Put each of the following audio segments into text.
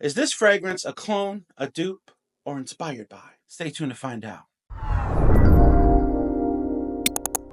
Is this fragrance a clone, a dupe, or inspired by? Stay tuned to find out.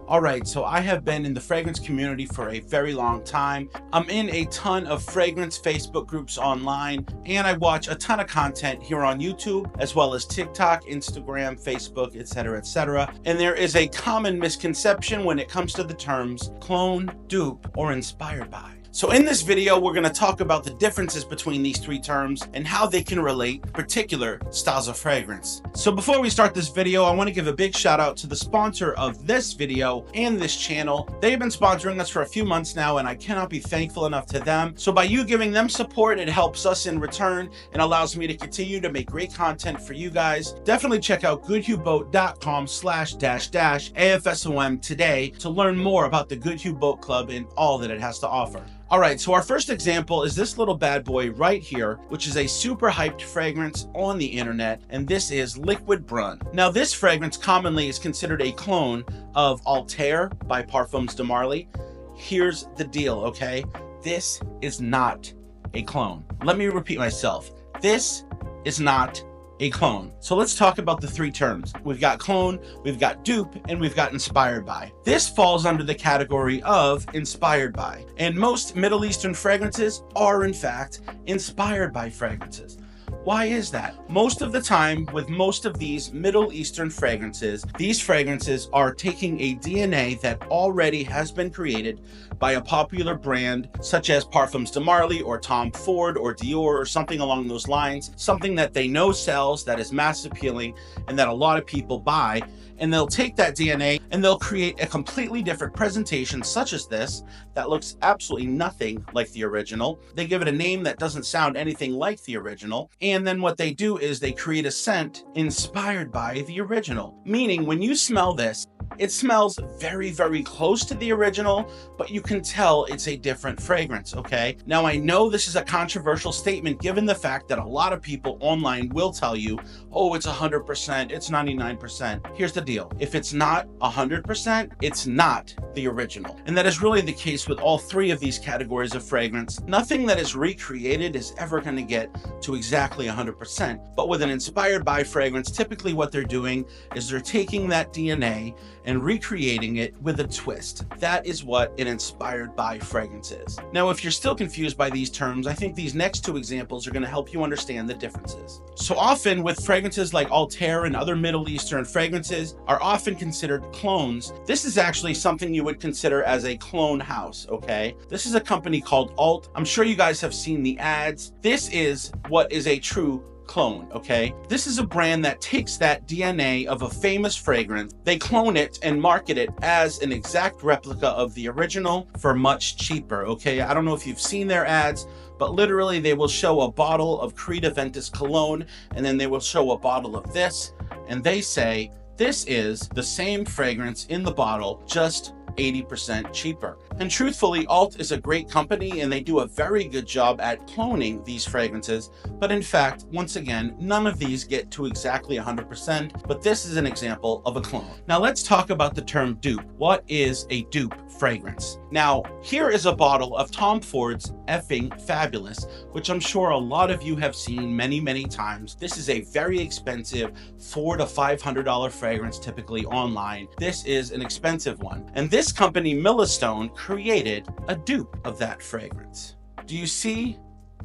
Alright, so I have been in the fragrance community for a very long time. I'm in a ton of fragrance Facebook groups online, and I watch a ton of content here on YouTube, as well as TikTok, Instagram, Facebook, etc., etc. And there is a common misconception when it comes to the terms clone, dupe, or inspired by. So in this video, we're going to talk about the differences between these three terms and how they can relate to particular styles of fragrance. So before we start this video, I want to give a big shout out to the sponsor of this video and this channel. They've been sponsoring us for a few months now, and I cannot be thankful enough to them. So by you giving them support, it helps us in return and allows me to continue to make great content for you guys. Definitely check out goodhueboat.com/AFSOM today to learn more about the Good Hue Boat Club and all that it has to offer. All right, so our first example is this little bad boy right here, which is a super hyped fragrance on the internet, and this is Liquid Brun. Now, this fragrance commonly is considered a clone of Altair by Parfums de Marly. Here's the deal, okay? This is not a clone. Let me repeat myself. This is not a clone. So let's talk about the three terms. We've got clone, we've got dupe, and we've got inspired by. This falls under the category of inspired by, and most Middle Eastern fragrances are in fact inspired by fragrances. Why is that? Most of the time with most of these Middle Eastern fragrances, these fragrances are taking a DNA that already has been created by a popular brand such as Parfums de Marly or Tom Ford or Dior or something along those lines, something that they know sells, that is mass appealing, and that a lot of people buy. And they'll take that DNA and they'll create a completely different presentation such as this that looks absolutely nothing like the original. They give it a name that doesn't sound anything like the original. And then what they do is they create a scent inspired by the original. Meaning when you smell this, it smells very, very close to the original, but you can tell it's a different fragrance, okay? Now, I know this is a controversial statement given the fact that a lot of people online will tell you, oh, it's 100%, it's 99%. Here's the deal. If it's not 100%, it's not the original. And that is really the case with all three of these categories of fragrance. Nothing that is recreated is ever going to get to exactly 100%. But with an inspired by fragrance, typically what they're doing is they're taking that DNA and recreating it with a twist. That is what an inspired by fragrance is. Now, if you're still confused by these terms, I think these next two examples are going to help you understand the differences. So often with fragrances like Altair and other Middle Eastern fragrances are often considered clones. This is actually something you would consider as a clone house, okay? This is a company called Alt. I'm sure you guys have seen the ads. This is what is a true clone, okay? This is a brand that takes that DNA of a famous fragrance, they clone it and market it as an exact replica of the original for much cheaper, okay? I don't know if you've seen their ads, but literally they will show a bottle of Creed Aventus cologne, and then they will show a bottle of this, and they say, this is the same fragrance in the bottle, just 80% cheaper. And truthfully, Alt is a great company and they do a very good job at cloning these fragrances, but in fact, once again, none of these get to exactly 100%, but this is an example of a clone. Now let's talk about the term dupe. What is a dupe fragrance? Now, here is a bottle of Tom Ford's Effing Fabulous, which I'm sure a lot of you have seen many, many times. This is a very expensive $400 to $500 fragrance typically online. This is an expensive one. And this company, Millstone, created a dupe of that fragrance. Do you see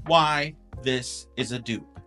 why this is a dupe?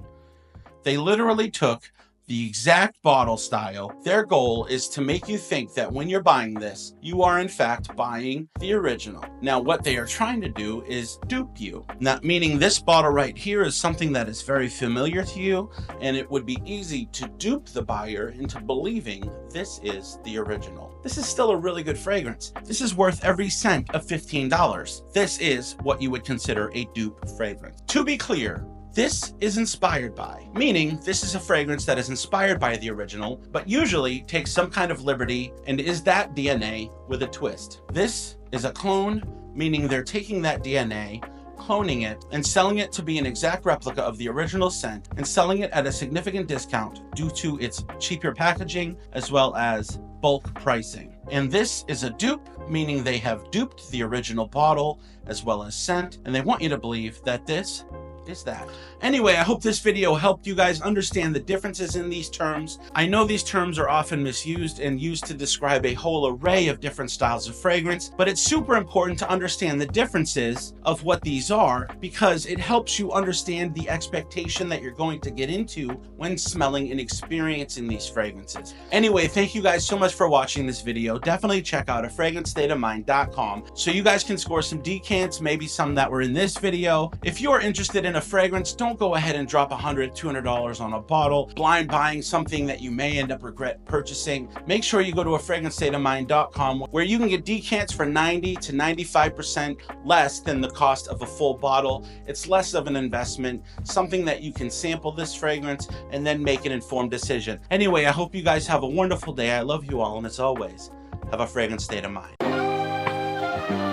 They literally took the exact bottle style. Their goal is to make you think that when you're buying this, you are in fact buying the original. Now, what they are trying to do is dupe you. Not meaning this bottle right here is something that is very familiar to you, and it would be easy to dupe the buyer into believing this is the original. This is still a really good fragrance. This is worth every cent of $15. This is what you would consider a dupe fragrance. To be clear, this is inspired by, meaning this is a fragrance that is inspired by the original, but usually takes some kind of liberty and is that DNA with a twist. This is a clone, meaning they're taking that DNA, cloning it, and selling it to be an exact replica of the original scent, and selling it at a significant discount due to its cheaper packaging as well as bulk pricing. And this is a dupe, meaning they have duped the original bottle as well as scent, and they want you to believe that this is that? Anyway, I hope this video helped you guys understand the differences in these terms. I know these terms are often misused and used to describe a whole array of different styles of fragrance, but it's super important to understand the differences of what these are because it helps you understand the expectation that you're going to get into when smelling and experiencing these fragrances. Anyway, thank you guys so much for watching this video. Definitely check out fragrancestatofmind.com so you guys can score some decants, maybe some that were in this video. If you're interested in a fragrance, don't go ahead and drop $100, $200 on a bottle, blind buying something that you may end up regret purchasing. Make sure you go to fragrancestatofmind.com where you can get decants for 90 to 95% less than the cost of a full bottle. It's less of an investment, something that you can sample this fragrance and then make an informed decision. Anyway, I hope you guys have a wonderful day. I love you all, and as always, have a fragrant state of mind.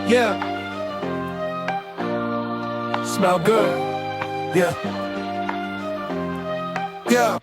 Yeah. Smell good. Yeah. Yeah.